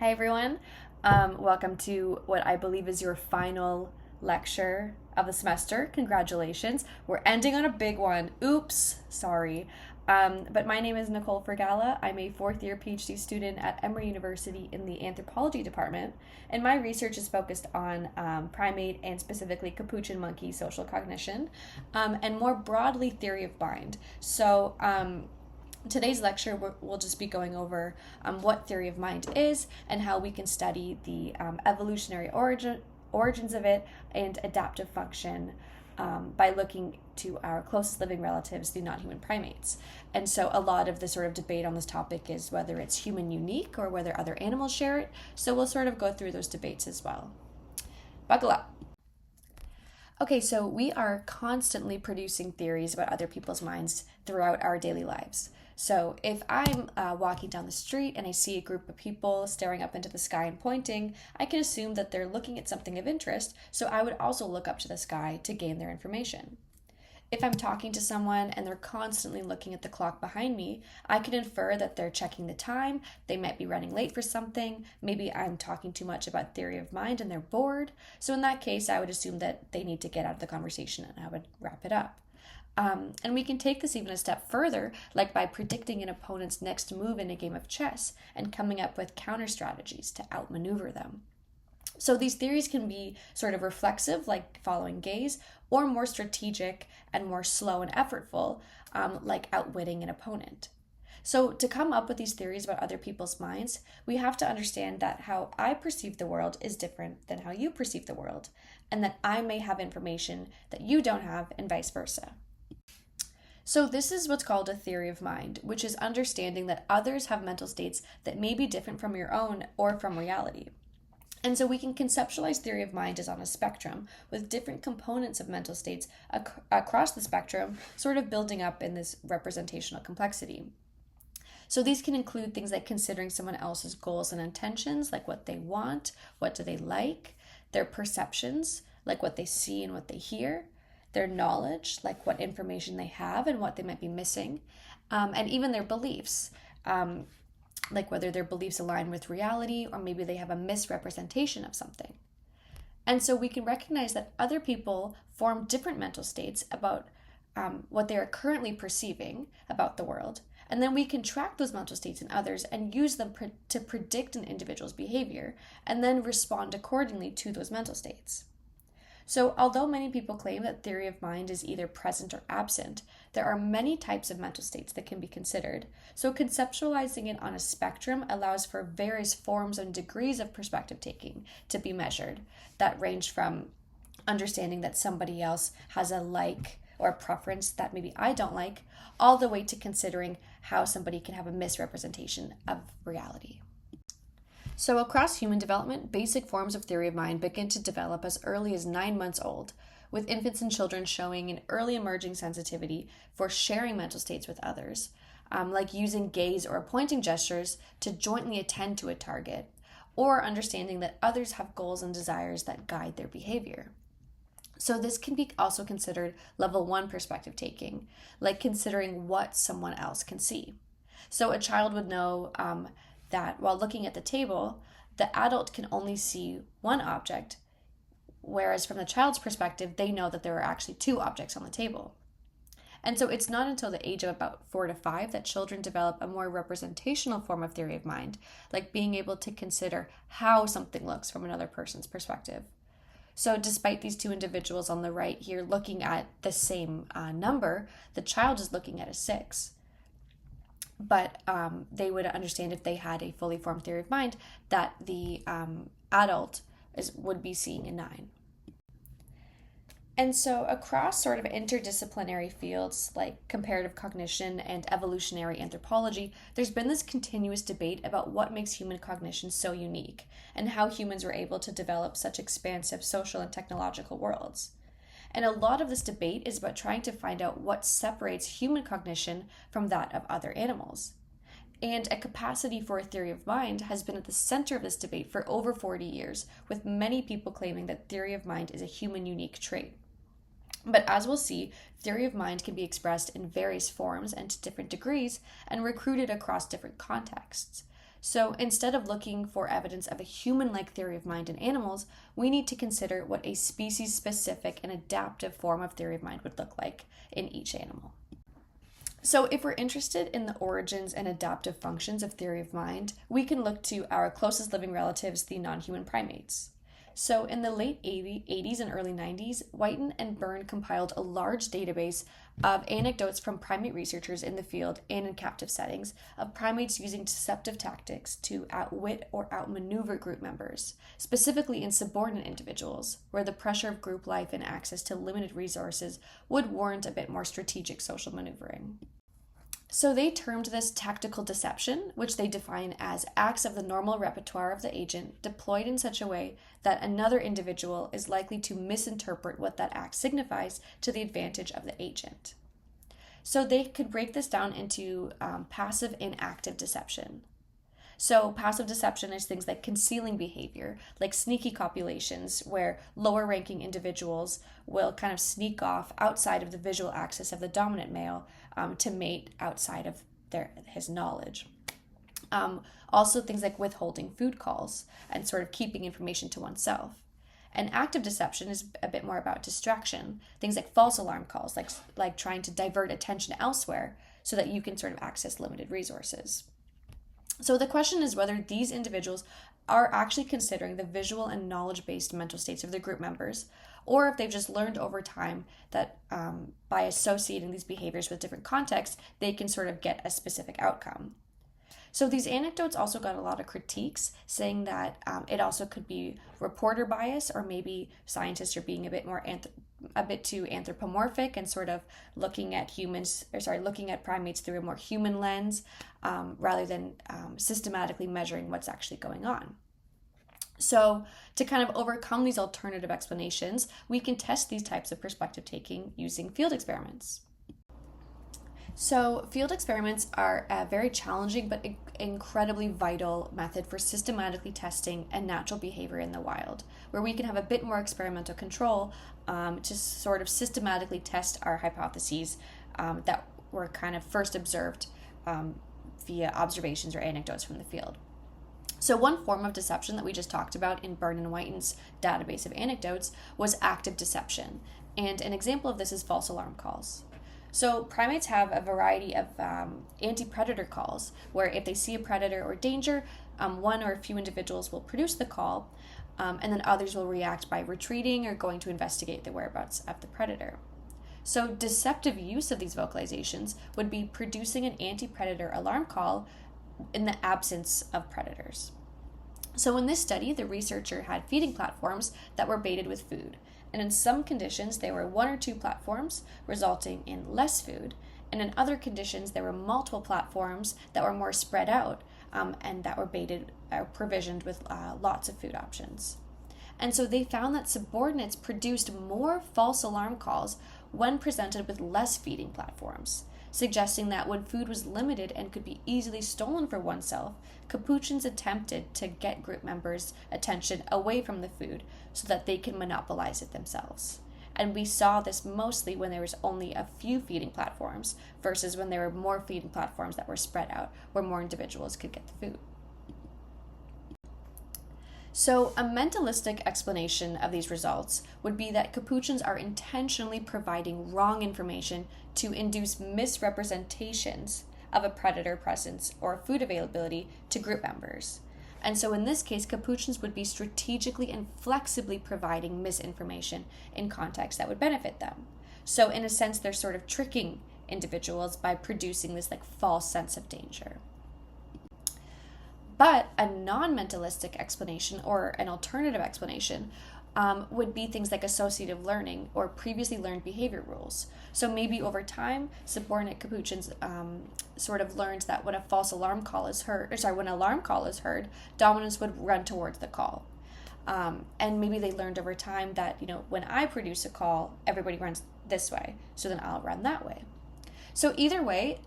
Hi, everyone. Welcome to what I believe is your final lecture of the semester. Congratulations. We're ending on a big one. Oops, sorry. But my name is Nicole Furgala. I'm a fourth year PhD student at Emory University in the anthropology department, and my research is focused on primate and specifically capuchin monkey social cognition, and more broadly, theory of mind. Today's lecture, we'll just be going over what theory of mind is and how we can study the evolutionary origins of it and adaptive function by looking to our closest living relatives, the non-human primates. And so a lot of the sort of debate on this topic is whether it's human unique or whether other animals share it. So we'll sort of go through those debates as well. Buckle up. Okay, so we are constantly producing theories about other people's minds throughout our daily lives. So if I'm walking down the street and I see a group of people staring up into the sky and pointing, I can assume that they're looking at something of interest, so I would also look up to the sky to gain their information. If I'm talking to someone and they're constantly looking at the clock behind me, I can infer that they're checking the time, they might be running late for something, maybe I'm talking too much about theory of mind and they're bored. So in that case, I would assume that they need to get out of the conversation and I would wrap it up. And we can take this even a step further, like by predicting an opponent's next move in a game of chess and coming up with counter strategies to outmaneuver them. So these theories can be sort of reflexive, like following gaze, or more strategic and more slow and effortful, like outwitting an opponent. So to come up with these theories about other people's minds, we have to understand that how I perceive the world is different than how you perceive the world, and that I may have information that you don't have, and vice versa. So this is what's called a theory of mind, which is understanding that others have mental states that may be different from your own or from reality. And so we can conceptualize theory of mind as on a spectrum with different components of mental states across the spectrum, sort of building up in this representational complexity. So these can include things like considering someone else's goals and intentions, like what they want, what do they like, their perceptions, like what they see and what they hear, their knowledge, like what information they have and what they might be missing, and even their beliefs, like whether their beliefs align with reality or maybe they have a misrepresentation of something. And so we can recognize that other people form different mental states about what they are currently perceiving about the world. And then we can track those mental states in others and use them to predict an individual's behavior and then respond accordingly to those mental states. So although many people claim that theory of mind is either present or absent, there are many types of mental states that can be considered. So conceptualizing it on a spectrum allows for various forms and degrees of perspective taking to be measured that range from understanding that somebody else has a like or a preference that maybe I don't like, all the way to considering how somebody can have a misrepresentation of reality. So across human development, basic forms of theory of mind begin to develop as early as 9 months old, with infants and children showing an early emerging sensitivity for sharing mental states with others, like using gaze or pointing gestures to jointly attend to a target, or understanding that others have goals and desires that guide their behavior. So this can be also considered level 1 perspective taking, like considering what someone else can see. So a child would know that while looking at the table, the adult can only see one object, whereas from the child's perspective, they know that there are actually 2 objects on the table. And so it's not until the age of about 4 to 5 that children develop a more representational form of theory of mind, like being able to consider how something looks from another person's perspective. So despite these 2 individuals on the right here looking at the same number, the child is looking at a 6. But they would understand if they had a fully formed theory of mind that the adult would be seeing a 9. And so across sort of interdisciplinary fields like comparative cognition and evolutionary anthropology, there's been this continuous debate about what makes human cognition so unique and how humans were able to develop such expansive social and technological worlds. And a lot of this debate is about trying to find out what separates human cognition from that of other animals. And a capacity for a theory of mind has been at the center of this debate for over 40 years, with many people claiming that theory of mind is a human unique trait. But as we'll see, theory of mind can be expressed in various forms and to different degrees and recruited across different contexts. So instead of looking for evidence of a human-like theory of mind in animals, we need to consider what a species-specific and adaptive form of theory of mind would look like in each animal. So if we're interested in the origins and adaptive functions of theory of mind, we can look to our closest living relatives, the non-human primates. So in the late 80s and early 90s, Whiten and Byrne compiled a large database of anecdotes from primate researchers in the field and in captive settings of primates using deceptive tactics to outwit or outmaneuver group members, specifically in subordinate individuals, where the pressure of group life and access to limited resources would warrant a bit more strategic social maneuvering. So they termed this tactical deception, which they define as acts of the normal repertoire of the agent deployed in such a way that another individual is likely to misinterpret what that act signifies to the advantage of the agent. So they could break this down into passive and active deception. So passive deception is things like concealing behavior, like sneaky copulations, where lower ranking individuals will kind of sneak off outside of the visual access of the dominant male to mate outside of his knowledge. Also things like withholding food calls and sort of keeping information to oneself. And active deception is a bit more about distraction, things like false alarm calls, like trying to divert attention elsewhere so that you can sort of access limited resources. So the question is whether these individuals are actually considering the visual and knowledge-based mental states of their group members, or if they've just learned over time that by associating these behaviors with different contexts, they can sort of get a specific outcome. So these anecdotes also got a lot of critiques, saying that it also could be reporter bias, or maybe scientists are being a bit too anthropomorphic and sort of looking at primates through a more human lens, rather than systematically measuring what's actually going on. So to kind of overcome these alternative explanations, we can test these types of perspective taking using field experiments. So field experiments are a very challenging but incredibly vital method for systematically testing a natural behavior in the wild, where we can have a bit more experimental control to sort of systematically test our hypotheses that were kind of first observed via observations or anecdotes from the field. So one form of deception that we just talked about in Byrne and Whiten's database of anecdotes was active deception, and an example of this is false alarm calls. So primates have a variety of anti-predator calls, where if they see a predator or danger, one or a few individuals will produce the call, and then others will react by retreating or going to investigate the whereabouts of the predator. So deceptive use of these vocalizations would be producing an anti-predator alarm call in the absence of predators. So in this study, the researcher had feeding platforms that were baited with food. And in some conditions, there were one or two platforms, resulting in less food. And in other conditions, there were multiple platforms that were more spread out and that were baited or provisioned with lots of food options. And so they found that subordinates produced more false alarm calls when presented with less feeding platforms, suggesting that when food was limited and could be easily stolen for oneself, capuchins attempted to get group members' attention away from the food so that they can monopolize it themselves. And we saw this mostly when there was only a few feeding platforms versus when there were more feeding platforms that were spread out, where more individuals could get the food. So a mentalistic explanation of these results would be that capuchins are intentionally providing wrong information to induce misrepresentations of a predator presence or food availability to group members. And so in this case, capuchins would be strategically and flexibly providing misinformation in contexts that would benefit them. So in a sense, they're sort of tricking individuals by producing this false sense of danger. But a non-mentalistic explanation or an alternative explanation would be things like associative learning or previously learned behavior rules. So maybe over time, subordinate capuchins sort of learned that when a false alarm call is heard, when an alarm call is heard, dominants would run towards the call. And maybe they learned over time that, when I produce a call, everybody runs this way, so then I'll run that way. So either way,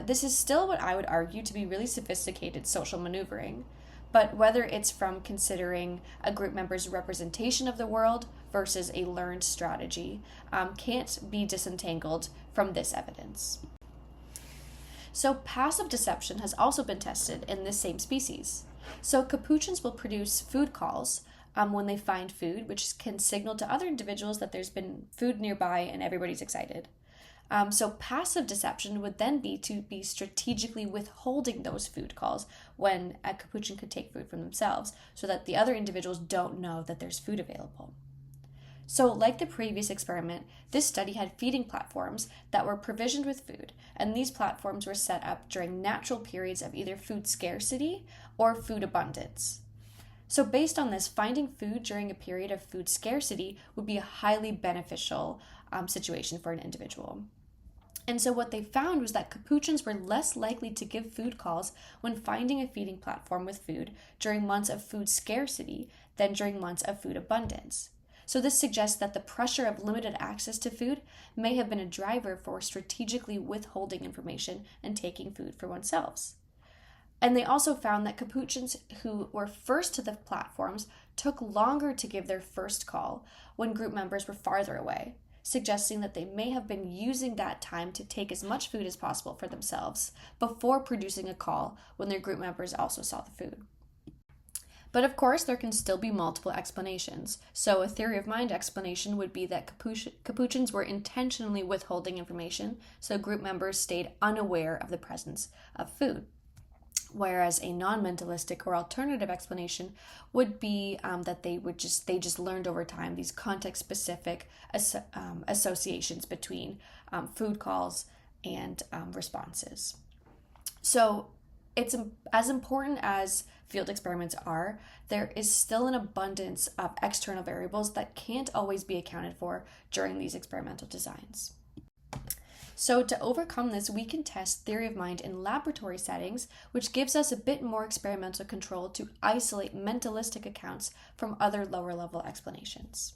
this is still what I would argue to be really sophisticated social maneuvering. But whether it's from considering a group member's representation of the world versus a learned strategy can't be disentangled from this evidence. So passive deception has also been tested in this same species. So capuchins will produce food calls when they find food, which can signal to other individuals that there's been food nearby and everybody's excited. So passive deception would then be to be strategically withholding those food calls when a capuchin could take food from themselves so that the other individuals don't know that there's food available. So like the previous experiment, this study had feeding platforms that were provisioned with food, and these platforms were set up during natural periods of either food scarcity or food abundance. So based on this, finding food during a period of food scarcity would be a highly beneficial situation for an individual. And so what they found was that capuchins were less likely to give food calls when finding a feeding platform with food during months of food scarcity than during months of food abundance. So this suggests that the pressure of limited access to food may have been a driver for strategically withholding information and taking food for oneself. And they also found that capuchins who were first to the platforms took longer to give their first call when group members were farther away, suggesting that they may have been using that time to take as much food as possible for themselves before producing a call when their group members also saw the food. But of course, there can still be multiple explanations. So a theory of mind explanation would be that capuchins were intentionally withholding information, so group members stayed unaware of the presence of food. Whereas a non-mentalistic or alternative explanation would be that they just learned over time these context-specific associations between food calls and responses. So it's as important as field experiments are, there is still an abundance of external variables that can't always be accounted for during these experimental designs. So to overcome this, we can test theory of mind in laboratory settings, which gives us a bit more experimental control to isolate mentalistic accounts from other lower level explanations.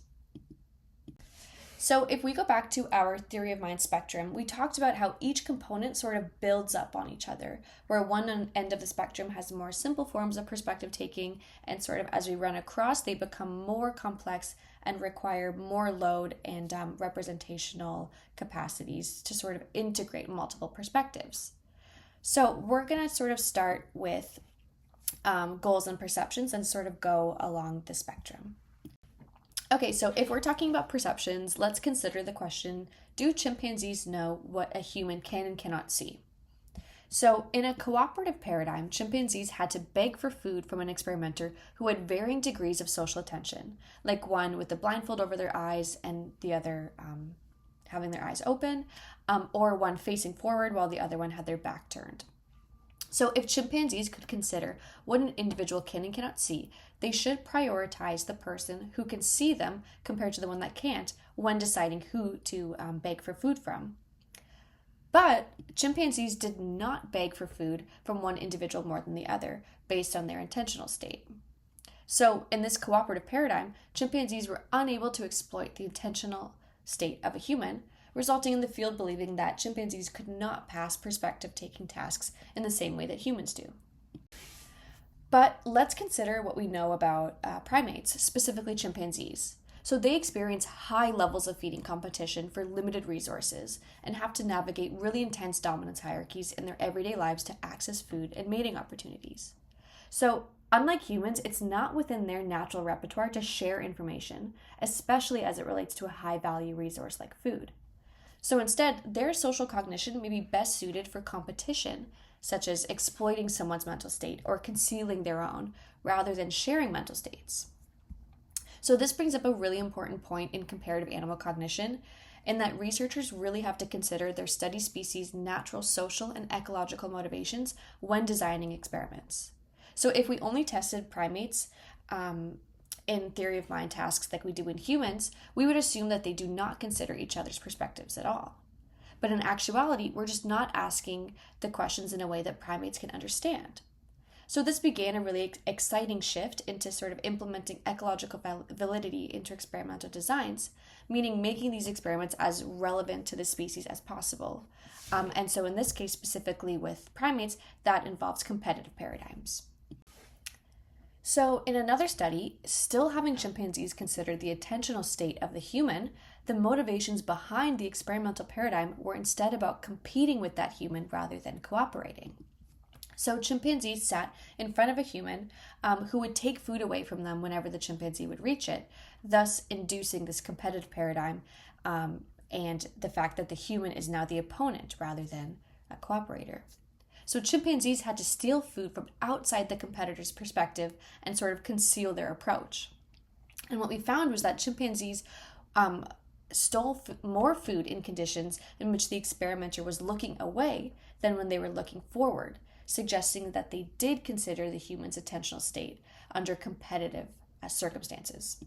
So if we go back to our theory of mind spectrum, we talked about how each component sort of builds up on each other, where one end of the spectrum has more simple forms of perspective taking, and sort of as we run across, they become more complex and require more load and representational capacities to sort of integrate multiple perspectives. So we're going to sort of start with goals and perceptions and sort of go along the spectrum. Okay, so if we're talking about perceptions, let's consider the question, do chimpanzees know what a human can and cannot see? So in a cooperative paradigm, chimpanzees had to beg for food from an experimenter who had varying degrees of social attention, like one with a blindfold over their eyes and the other having their eyes open, or one facing forward while the other one had their back turned. So if chimpanzees could consider what an individual can and cannot see, they should prioritize the person who can see them compared to the one that can't when deciding who to beg for food from. But chimpanzees did not beg for food from one individual more than the other based on their intentional state. So in this cooperative paradigm, chimpanzees were unable to exploit the intentional state of a human, resulting in the field believing that chimpanzees could not pass perspective-taking tasks in the same way that humans do. But let's consider what we know about primates, specifically chimpanzees. So they experience high levels of feeding competition for limited resources and have to navigate really intense dominance hierarchies in their everyday lives to access food and mating opportunities. So unlike humans, it's not within their natural repertoire to share information, especially as it relates to a high-value resource like food. So instead, their social cognition may be best suited for competition, such as exploiting someone's mental state or concealing their own, rather than sharing mental states. So this brings up a really important point in comparative animal cognition, in that researchers really have to consider their study species' natural social and ecological motivations when designing experiments. So if we only tested primates in theory of mind tasks like we do in humans, we would assume that they do not consider each other's perspectives at all. But in actuality, we're just not asking the questions in a way that primates can understand. So this began a really exciting shift into sort of implementing ecological validity into experimental designs, meaning making these experiments as relevant to the species as possible. And so in this case, specifically with primates, that involves competitive paradigms. So in another study, still having chimpanzees consider the attentional state of the human, the motivations behind the experimental paradigm were instead about competing with that human rather than cooperating. So chimpanzees sat in front of a human who would take food away from them whenever the chimpanzee would reach it, thus inducing this competitive paradigm and the fact that the human is now the opponent rather than a cooperator. So chimpanzees had to steal food from outside the competitor's perspective and sort of conceal their approach. And what we found was that chimpanzees stole more food in conditions in which the experimenter was looking away than when they were looking forward, suggesting that they did consider the human's attentional state under competitive circumstances.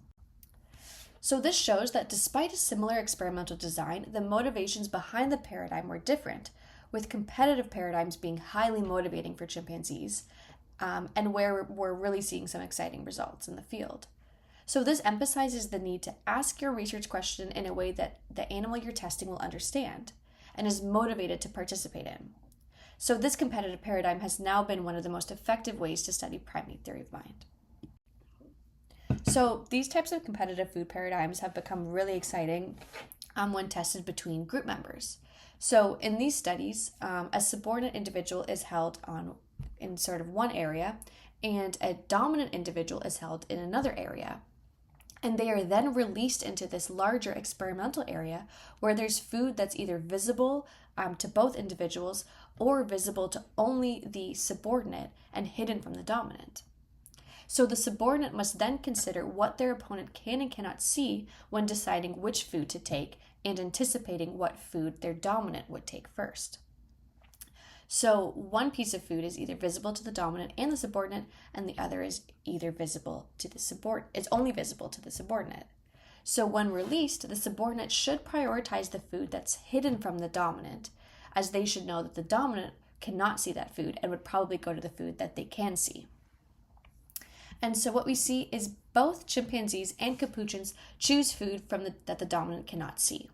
So this shows that despite a similar experimental design, the motivations behind the paradigm were different, with competitive paradigms being highly motivating for chimpanzees, and where we're really seeing some exciting results in the field. So this emphasizes the need to ask your research question in a way that the animal you're testing will understand and is motivated to participate in. So this competitive paradigm has now been one of the most effective ways to study primate theory of mind. So these types of competitive food paradigms have become really exciting when tested between group members. So in these studies, a subordinate individual is held in sort of one area, and a dominant individual is held in another area. And they are then released into this larger experimental area where there's food that's either visible to both individuals or visible to only the subordinate and hidden from the dominant. So the subordinate must then consider what their opponent can and cannot see when deciding which food to take and anticipating what food their dominant would take first. So one piece of food is either visible to the dominant and the subordinate, and the other is either visible to the it's only visible to the subordinate. So when released, the subordinate should prioritize the food that's hidden from the dominant, as they should know that the dominant cannot see that food and would probably go to the food that they can see. And so what we see is both chimpanzees and capuchins choose food that the dominant cannot see.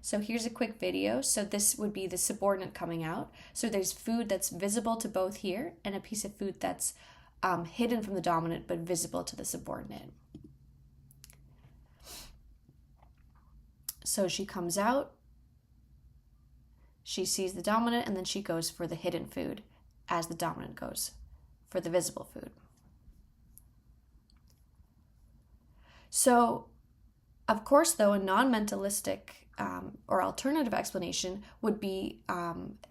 So here's a quick video. So this would be the subordinate coming out. So there's food that's visible to both here and a piece of food that's hidden from the dominant but visible to the subordinate. So she comes out, she sees the dominant, and then she goes for the hidden food as the dominant goes for the visible food. So, of course, though, a non-mentalistic or alternative explanation would be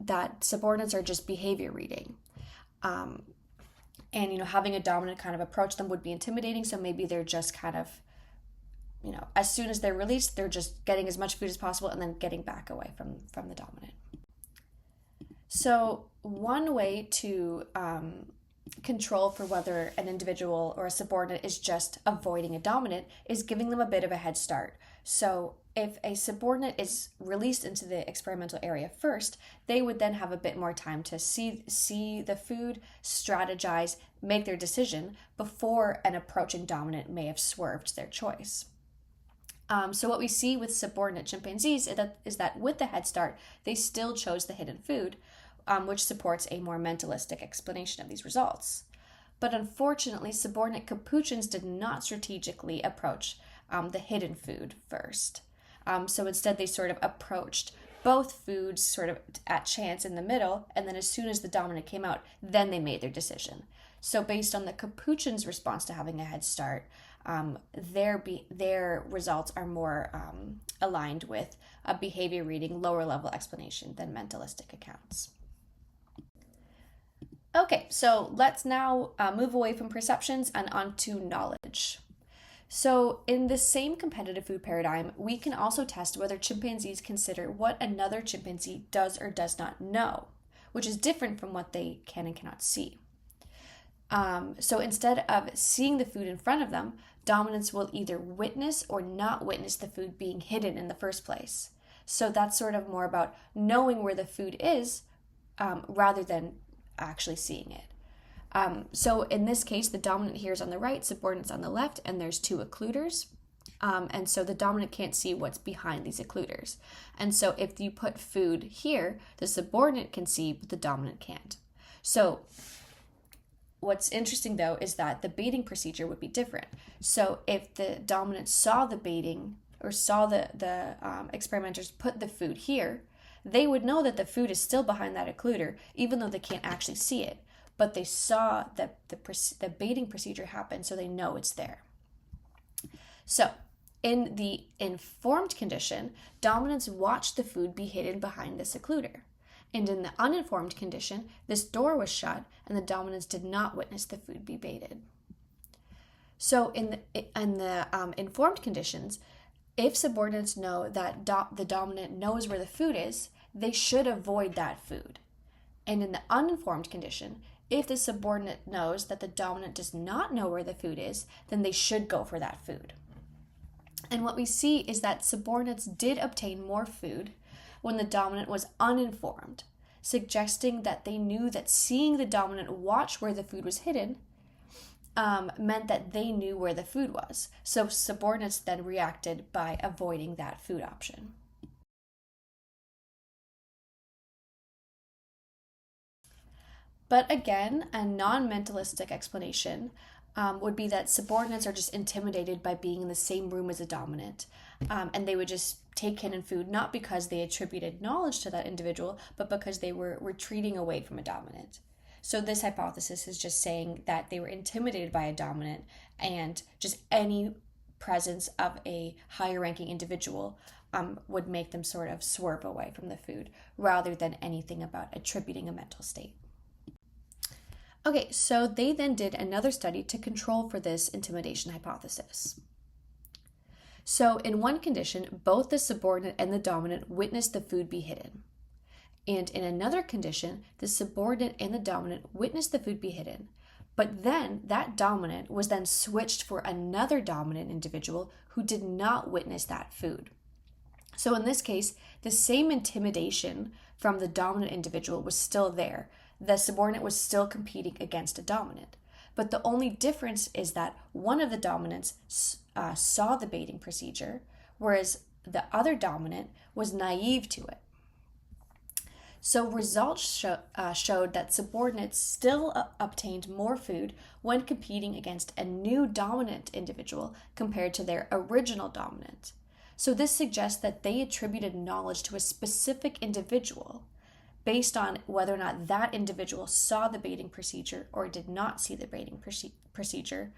that subordinates are just behavior reading. And, having a dominant kind of approach them would be intimidating, so maybe they're just kind of, as soon as they're released, they're just getting as much food as possible and then getting back away from the dominant. So one way to control for whether an individual or a subordinate is just avoiding a dominant is giving them a bit of a head start. So if a subordinate is released into the experimental area first, they would then have a bit more time to see the food, strategize, make their decision before an approaching dominant may have swerved their choice. So what we see with subordinate chimpanzees is that with the head start, they still chose the hidden food, which supports a more mentalistic explanation of these results. But unfortunately, subordinate capuchins did not strategically approach the hidden food first. So instead, they sort of approached both foods sort of at chance in the middle, and then as soon as the dominant came out, then they made their decision. So based on the capuchin's response to having a head start, their results are more aligned with a behavior reading, lower level explanation than mentalistic accounts. Okay, so let's now move away from perceptions and onto knowledge. So in the same competitive food paradigm, we can also test whether chimpanzees consider what another chimpanzee does or does not know, which is different from what they can and cannot see. So instead of seeing the food in front of them, dominants will either witness or not witness the food being hidden in the first place. So that's sort of more about knowing where the food is rather than actually seeing it. So in this case, the dominant here is on the right, subordinate's on the left, and there's two occluders. And so the dominant can't see what's behind these occluders. And so if you put food here, the subordinate can see, but the dominant can't. So what's interesting, though, is that the baiting procedure would be different. So if the dominant saw the baiting, or saw the experimenters put the food here, they would know that the food is still behind that occluder, even though they can't actually see it. But they saw the baiting procedure happen, so they know it's there. So, in the informed condition, dominants watched the food be hidden behind this occluder. And in the uninformed condition, this door was shut and the dominants did not witness the food be baited. So in the informed conditions, if subordinates know that the dominant knows where the food is, they should avoid that food. And in the uninformed condition, if the subordinate knows that the dominant does not know where the food is, then they should go for that food. And what we see is that subordinates did obtain more food when the dominant was uninformed, suggesting that they knew that seeing the dominant watch where the food was hidden meant that they knew where the food was. So subordinates then reacted by avoiding that food option. But again, a non-mentalistic explanation would be that subordinates are just intimidated by being in the same room as a dominant, and they would just take hidden food not because they attributed knowledge to that individual, but because they were retreating away from a dominant. So this hypothesis is just saying that they were intimidated by a dominant, and just any presence of a higher ranking individual would make them sort of swerve away from the food, rather than anything about attributing a mental state. Okay, so they then did another study to control for this intimidation hypothesis. So in one condition, both the subordinate and the dominant witnessed the food be hidden. And in another condition, the subordinate and the dominant witnessed the food be hidden. But then that dominant was then switched for another dominant individual who did not witness that food. So in this case, the same intimidation from the dominant individual was still there. The subordinate was still competing against a dominant. But the only difference is that one of the dominants saw the baiting procedure, whereas the other dominant was naive to it. So results showed that subordinates still obtained more food when competing against a new dominant individual compared to their original dominant. So this suggests that they attributed knowledge to a specific individual based on whether or not that individual saw the baiting procedure or did not see the baiting procedure,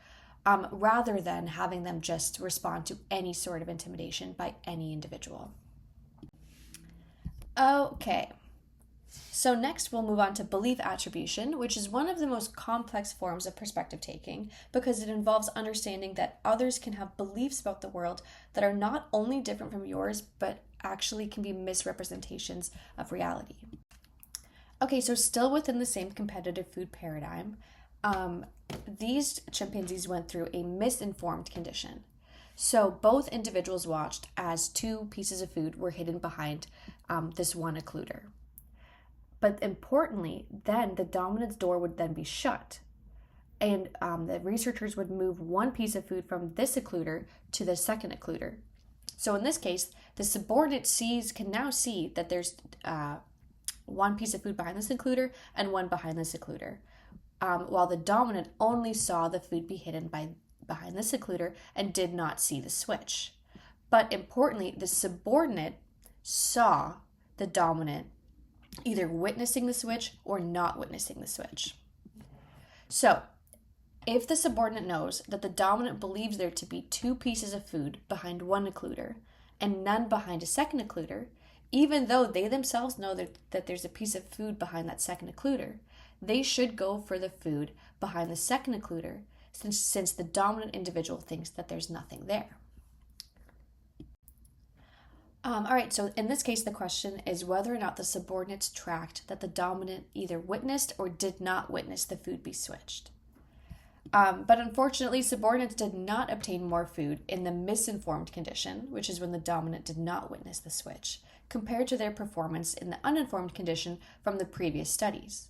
rather than having them just respond to any sort of intimidation by any individual. Okay, so next we'll move on to belief attribution, which is one of the most complex forms of perspective taking because it involves understanding that others can have beliefs about the world that are not only different from yours, but actually can be misrepresentations of reality. Okay, so still within the same competitive food paradigm, these chimpanzees went through a misinformed condition. So both individuals watched as two pieces of food were hidden behind this one occluder. But importantly, then the dominant's door would then be shut. And the researchers would move one piece of food from this occluder to the second occluder. So in this case, the subordinate can now see that there's one piece of food behind this occluder and one behind this occluder, while the dominant only saw the food be hidden behind this occluder and did not see the switch. But importantly, the subordinate saw the dominant either witnessing the switch or not witnessing the switch. So, if the subordinate knows that the dominant believes there to be two pieces of food behind one occluder and none behind a second occluder, even though they themselves know that there's a piece of food behind that second occluder, they should go for the food behind the second occluder since the dominant individual thinks that there's nothing there. All right, so in this case, the question is whether or not the subordinates tracked that the dominant either witnessed or did not witness the food be switched. But unfortunately, subordinates did not obtain more food in the misinformed condition, which is when the dominant did not witness the switch, compared to their performance in the uninformed condition from the previous studies.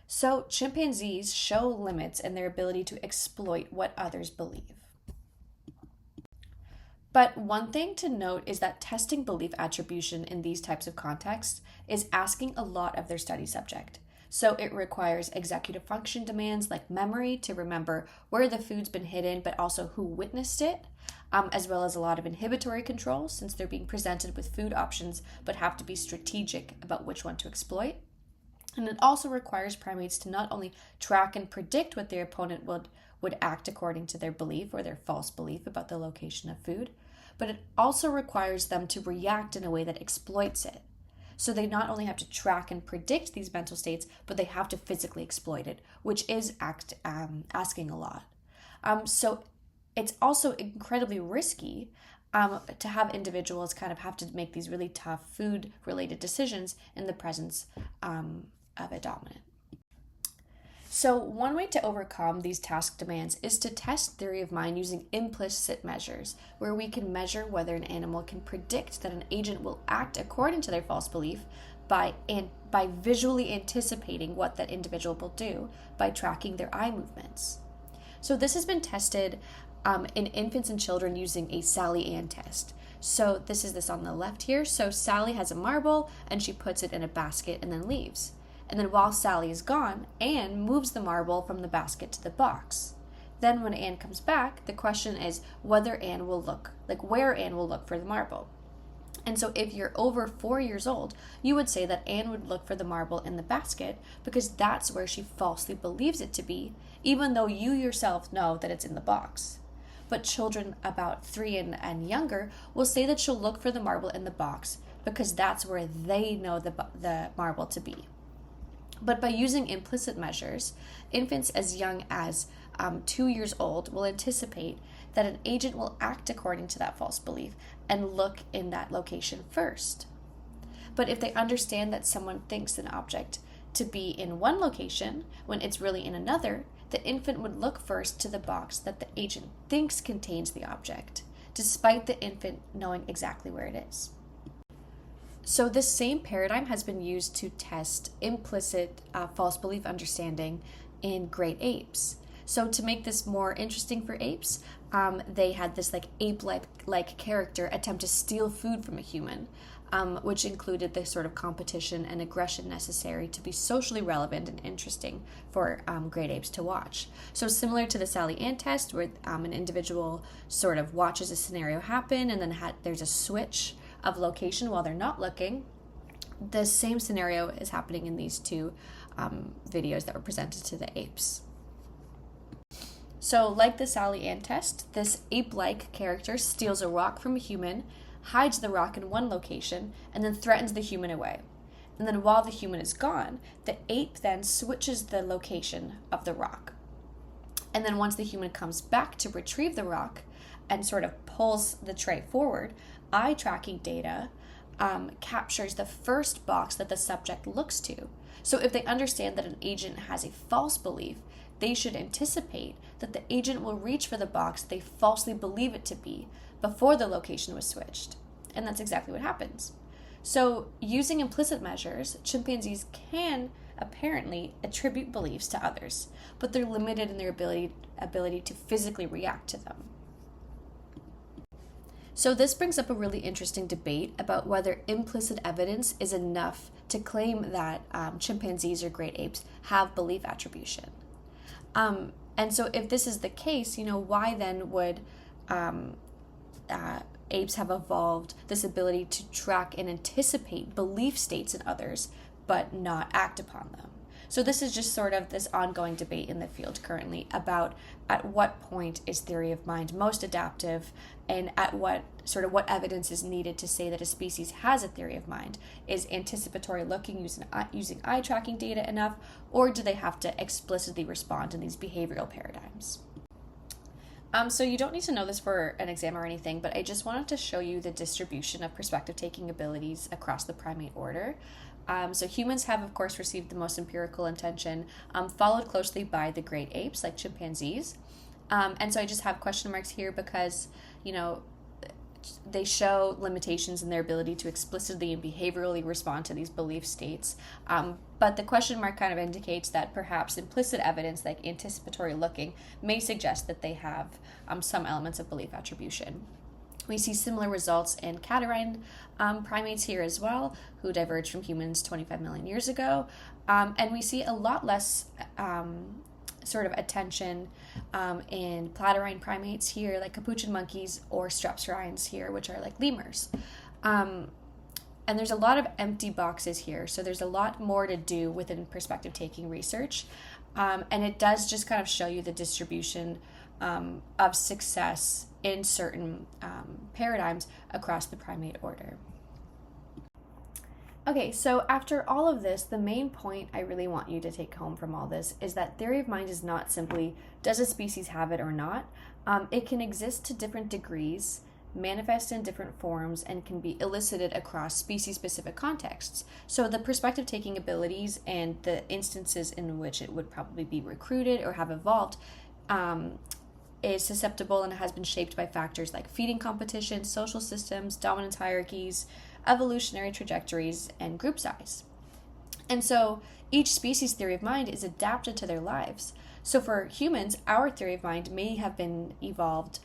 So chimpanzees show limits in their ability to exploit what others believe. But one thing to note is that testing belief attribution in these types of contexts is asking a lot of their study subject. So it requires executive function demands like memory to remember where the food's been hidden, but also who witnessed it, as well as a lot of inhibitory control since they're being presented with food options, but have to be strategic about which one to exploit. And it also requires primates to not only track and predict what their opponent would act according to their belief or their false belief about the location of food, but it also requires them to react in a way that exploits it. So they not only have to track and predict these mental states, but they have to physically exploit it, which is asking a lot. So it's also incredibly risky to have individuals kind of have to make these really tough food-related decisions in the presence of a dominant. So one way to overcome these task demands is to test theory of mind using implicit measures, where we can measure whether an animal can predict that an agent will act according to their false belief by visually anticipating what that individual will do by tracking their eye movements. So this has been tested in infants and children using a Sally Ann test. So this is on the left here. So Sally has a marble and she puts it in a basket and then leaves. And then while Sally is gone, Anne moves the marble from the basket to the box. Then when Anne comes back, the question is whether Anne will look, where Anne will look for the marble. And so if you're over 4 years old, you would say that Anne would look for the marble in the basket because that's where she falsely believes it to be, even though you yourself know that it's in the box. But children about 3 and younger will say that she'll look for the marble in the box because that's where they know the marble to be. But by using implicit measures, infants as young as 2 years old will anticipate that an agent will act according to that false belief and look in that location first. But if they understand that someone thinks an object to be in one location when it's really in another, the infant would look first to the box that the agent thinks contains the object, despite the infant knowing exactly where it is. So this same paradigm has been used to test implicit false belief understanding in great apes. So to make this more interesting for apes, they had this ape-like character attempt to steal food from a human, which included the sort of competition and aggression necessary to be socially relevant and interesting for great apes to watch. So similar to the Sally Ann test, where an individual sort of watches a scenario happen and then there's a switch of location while they're not looking, the same scenario is happening in these two videos that were presented to the apes. So like the Sally Ann test, this ape-like character steals a rock from a human, hides the rock in one location, and then threatens the human away. And then while the human is gone, the ape then switches the location of the rock. And then once the human comes back to retrieve the rock and sort of pulls the tray forward, eye tracking data captures the first box that the subject looks to. So if they understand that an agent has a false belief, they should anticipate that the agent will reach for the box they falsely believe it to be before the location was switched. And that's exactly what happens. So using implicit measures, chimpanzees can apparently attribute beliefs to others, but they're limited in their ability to physically react to them. So this brings up a really interesting debate about whether implicit evidence is enough to claim that chimpanzees or great apes have belief attribution. And so if this is the case, why then would apes have evolved this ability to track and anticipate belief states in others, but not act upon them? So this is just sort of this ongoing debate in the field currently about at what point is theory of mind most adaptive, and at what evidence is needed to say that a species has a theory of mind. Is anticipatory looking using eye tracking data enough, or do they have to explicitly respond in these behavioral paradigms? So you don't need to know this for an exam or anything, but I just wanted to show you the distribution of perspective-taking abilities across the primate order. So humans have, of course, received the most empirical attention, followed closely by the great apes, like chimpanzees. And so I just have question marks here because, they show limitations in their ability to explicitly and behaviorally respond to these belief states. But the question mark kind of indicates that perhaps implicit evidence, like anticipatory looking, may suggest that they have some elements of belief attribution. We see similar results in catarrhine primates here as well, who diverged from humans 25 million years ago. And we see a lot less sort of attention in platyrrhine primates here, like capuchin monkeys, or strepsirrhines here, which are like lemurs. And there's a lot of empty boxes here, so there's a lot more to do within perspective taking research. And it does just kind of show you the distribution of success in certain paradigms across the primate order. Okay, so after all of this, the main point I really want you to take home from all this is that theory of mind is not simply, does a species have it or not? It can exist to different degrees, manifest in different forms, and can be elicited across species-specific contexts. So the perspective-taking abilities and the instances in which it would probably be recruited or have evolved is susceptible and has been shaped by factors like feeding competition, social systems, dominance hierarchies, evolutionary trajectories, and group size. And so each species' theory of mind is adapted to their lives. So for humans, our theory of mind may have been evolved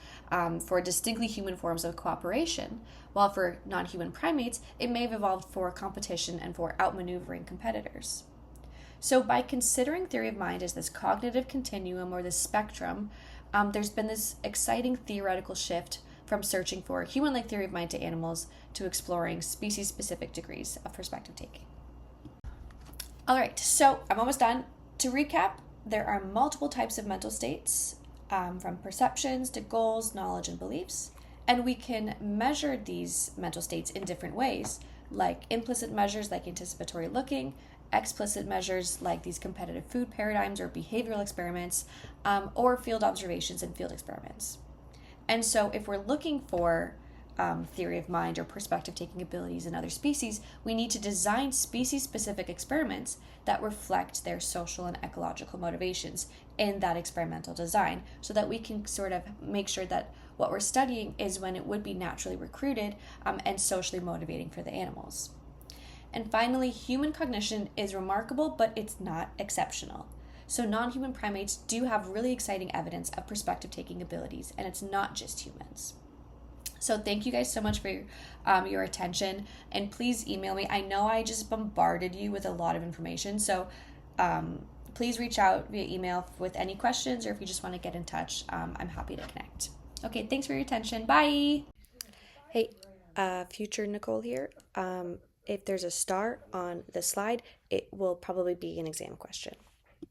for distinctly human forms of cooperation, while for non-human primates, it may have evolved for competition and for outmaneuvering competitors. So by considering theory of mind as this cognitive continuum or this spectrum, there's been this exciting theoretical shift from searching for human-like theory of mind to animals to exploring species-specific degrees of perspective taking. All right, so I'm almost done. To recap, there are multiple types of mental states, from perceptions to goals, knowledge, and beliefs, and we can measure these mental states in different ways, like implicit measures like anticipatory looking, explicit measures like these competitive food paradigms or behavioral experiments, or field observations and field experiments. And so if we're looking for theory of mind or perspective taking abilities in other species, we need to design species-specific experiments that reflect their social and ecological motivations in that experimental design, so that we can sort of make sure that what we're studying is when it would be naturally recruited and socially motivating for the animals. And finally, human cognition is remarkable, but it's not exceptional. So non-human primates do have really exciting evidence of perspective-taking abilities, and it's not just humans. So thank you guys so much for your attention, and please email me. I know I just bombarded you with a lot of information, so please reach out via email with any questions, or if you just want to get in touch, I'm happy to connect. Okay, thanks for your attention. Bye! Hey, future Nicole here. If there's a star on the slide, it will probably be an exam question.